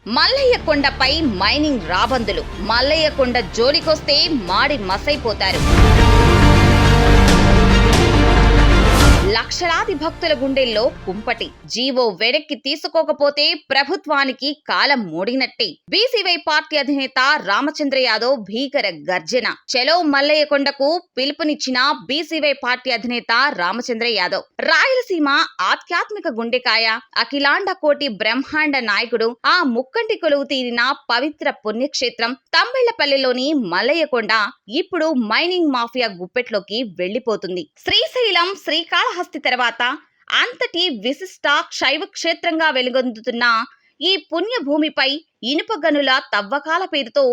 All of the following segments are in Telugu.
మల్లయ్య కొండపై మైనింగ్ రాబందులు. మల్లయ్య కొండ జోలికొస్తే మాడి మసైపోతారు. లక్షలాది భక్తుల గుండెల్లో కుంపటి. జీవో వెనక్కి తీసుకోకపోతే ప్రభుత్వానికి కాలం మూడినట్టే. బీసీవై పార్టీ అధినేత రామచంద్ర యాదవ్ భీకర గర్జన. చలో మల్లయ్య కొండకు పిలుపునిచ్చిన బీసీవై పార్టీ అధినేత రామచంద్ర యాదవ్. రాయలసీమ ఆధ్యాత్మిక గుండెకాయ, అఖిలాండ కోటి బ్రహ్మాండ నాయకుడు, ఆ ముక్కంటి కొలువు తీరిన పవిత్ర పుణ్యక్షేత్రం తంబెళ్లపల్లిలోని మల్లయ్య కొండ ఇప్పుడు మైనింగ్ మాఫియా గుప్పెట్లోకి వెళ్లిపోతుంది. శ్రీశైలం, శ్రీకాళహస్తి తర్వాత అంతటి విశిష్ట శైవ క్షేత్రంగా వెలుగొందుతున్న ఈ పుణ్యభూమిపై ఇనుప గనుల తవ్వకాల పేరుతో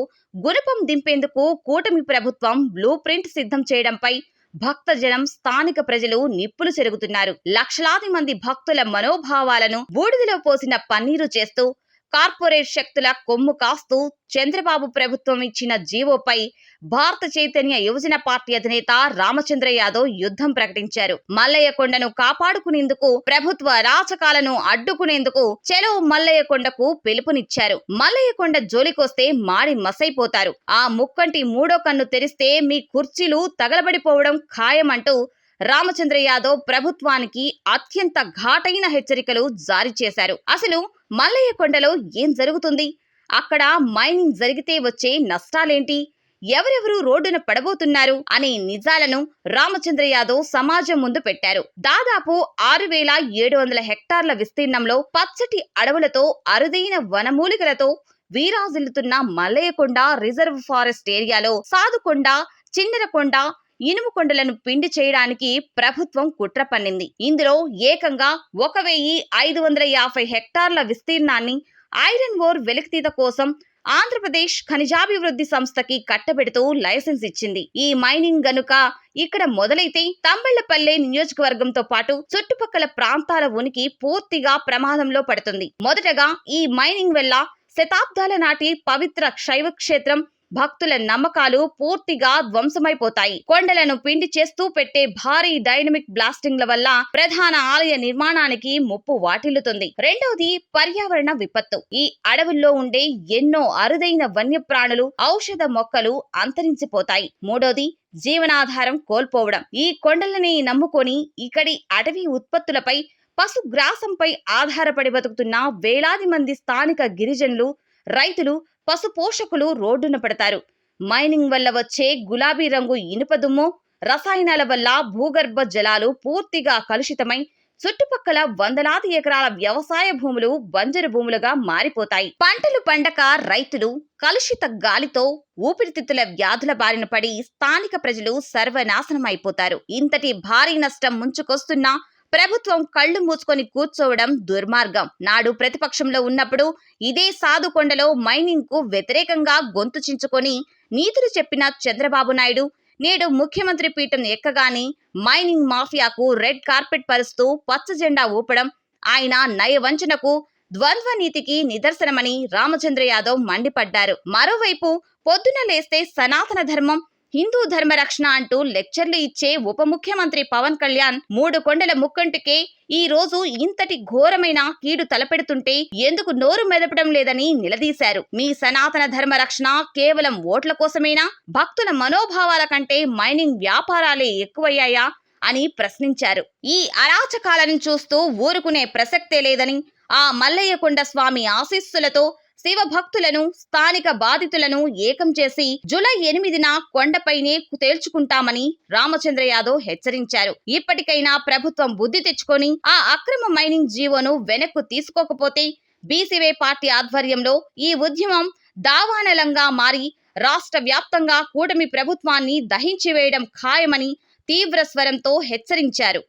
గుణపం దింపేందుకు కూటమి ప్రభుత్వం బ్లూ ప్రింట్ సిద్ధం చేయడంపై భక్తజనం, స్థానిక ప్రజలు నిప్పులు చెరుగుతున్నారు. లక్షలాది మంది భక్తుల మనోభావాలను బూడిదలో పోసిన పన్నీరు చేస్తూ కార్పొరేట్ శక్తుల కొమ్ము కాస్తూ చంద్రబాబు ప్రభుత్వం ఇచ్చిన జీవోపై భారత చైతన్య యువజన పార్టీ అధినేత రామచంద్ర యాదవ్ యుద్ధం ప్రకటించారు. మల్లయ్య కొండను కాపాడుకునేందుకు, ప్రభుత్వ అరాచకాలను అడ్డుకునేందుకు చలో మల్లయ్య కొండకు పిలుపునిచ్చారు. మల్లయ్య కొండ జోలికొస్తే మాడి మసైపోతారు. ఆ ముక్కంటి మూడో కన్ను తెరిస్తే మీ కుర్చీలు తగలబడిపోవడం ఖాయమంటూ రామచంద్ర యాదవ్ ప్రభుత్వానికి అత్యంత ఘాటైన హెచ్చరికలు జారీ చేశారు. అసలు మల్లయ్య కొండలో ఏం జరుగుతుంది? అక్కడ మైనింగ్ జరిగితే వచ్చే నష్టాలేంటి? ఎవరెవరు రోడ్డున పడబోతున్నారు అనే నిజాలను రామచంద్ర యాదవ్ సమాజం ముందు పెట్టారు. దాదాపు 6,700 హెక్టార్ల విస్తీర్ణంలో పచ్చటి అడవులతో, అరుదైన వనమూలికలతో వీరాజిల్లుతున్న మల్లయ్య కొండ రిజర్వ్ ఫారెస్ట్ ఏరియాలో సాధుకొండ, చిన్నరకొండ, ఇనుము కొండలను పిండి చేయడానికి ప్రభుత్వం కుట్ర పన్నింది. ఇందులో ఏకంగా 1,550 హెక్టార్ల విస్తీర్ణాన్ని ఐరన్ ఓర్ వెలికితీత కోసం ఆంధ్రప్రదేశ్ ఖనిజాభివృద్ధి సంస్థకి కట్టబెడుతూ లైసెన్స్ ఇచ్చింది. ఈ మైనింగ్ గనుక ఇక్కడ మొదలైతే తంబెళ్లపల్లె నియోజకవర్గంతో పాటు చుట్టుపక్కల ప్రాంతాల ఉనికి పూర్తిగా ప్రమాదంలో పడుతుంది. మొదటగా ఈ మైనింగ్ వల్ల శతాబ్దాల నాటి పవిత్ర శైవ క్షేత్రం భక్తుల నమ్మకాలు పూర్తిగా ధ్వంసమైపోతాయి. కొండలను పిండి చేస్తూ పెట్టే భారీ డైనమిక్ బ్లాస్టింగ్ల వల్ల ప్రధాన ఆలయ నిర్మాణానికి ముప్పు వాటిల్లుతుంది. రెండవది పర్యావరణ విపత్తు. ఈ అడవుల్లో ఉండే ఎన్నో అరుదైన వన్యప్రాణులు, ఔషధ మొక్కలు అంతరించిపోతాయి. మూడోది జీవనాధారం కోల్పోవడం. ఈ కొండలని నమ్ముకొని ఇక్కడి అటవీ ఉత్పత్తులపై, పశుగ్రాసంపై ఆధారపడి బతుకుతున్న వేలాది మంది స్థానిక గిరిజనులు, రైతులు, పశు పోషకులు రోడ్డున పడతారు. మైనింగ్ వల్ల వచ్చే గులాబీ రంగు ఇనుప దుమ్ము, రసాయనాల వల్ల భూగర్భ జలాలు పూర్తిగా కలుషితమై చుట్టుపక్కల వందలాది ఎకరాల వ్యవసాయ భూములు బంజరు భూములుగా మారిపోతాయి. పంటలు పండక రైతులు కలుషిత గాలితో ఊపిరితిత్తుల వ్యాధుల బారిన పడి స్థానిక ప్రజలు సర్వనాశనం అయిపోతారు. ఇంతటి భారీ నష్టం ముంచుకొస్తున్నా ప్రభుత్వం కళ్లు మూసుకొని కూర్చోవడం దుర్మార్గం. నాడు ప్రతిపక్షంలో ఉన్నప్పుడు ఇదే సాధుకొండలో మైనింగ్ కు వ్యతిరేకంగా గొంతు చించుకొని నీతులు చెప్పిన చంద్రబాబు నాయుడు నేడు ముఖ్యమంత్రి పీఠం ఎక్కగానే మైనింగ్ మాఫియాకు రెడ్ కార్పెట్ పరుస్తూ పచ్చ జెండా ఊపడం ఆయన నయవంచనకు, ద్వంద్వ నీతికి నిదర్శనమని రామచంద్ర యాదవ్ మండిపడ్డారు. మరోవైపు పొద్దున లేస్తే సనాతన ధర్మం, హిందూ ధర్మ రక్షణ అంటూ లెక్చర్లు ఇచ్చే ఉప ముఖ్యమంత్రి పవన్ కళ్యాణ్ 3 కొండల ముక్కంటికే ఈ రోజు ఇంతటి ఘోరమైన కీడు తలపెడుతుంటే ఎందుకు నోరు మెదపడం లేదని నిలదీశారు. మీ సనాతన ధర్మ రక్షణ కేవలం ఓట్ల కోసమేనా? భక్తుల మనోభావాల కంటే మైనింగ్ వ్యాపారాలే ఎక్కువయ్యాయా అని ప్రశ్నించారు. ఈ అరాచకాలను చూస్తూ ఊరుకునే ప్రసక్తే లేదని, ఆ మల్లయ్య కొండ స్వామి ఆశీస్సులతో శివ భక్తులను, స్థానిక బాధితులను ఏకం చేసి జూలై 8న కొండపైనే తేల్చుకుంటామని రామచంద్ర యాదవ్ హెచ్చరించారు. ఇప్పటికైనా ప్రభుత్వం బుద్ధి తెచ్చుకొని ఆ అక్రమ మైనింగ్ జీవోను వెనక్కు తీసుకోకపోతే బీసీవై పార్టీ ఆధ్వర్యంలో ఈ ఉద్యమం దావానలంగా మారి రాష్ట్ర వ్యాప్తంగా కూటమి ప్రభుత్వాన్ని దహించివేయడం ఖాయమని తీవ్ర స్వరంతో హెచ్చరించారు.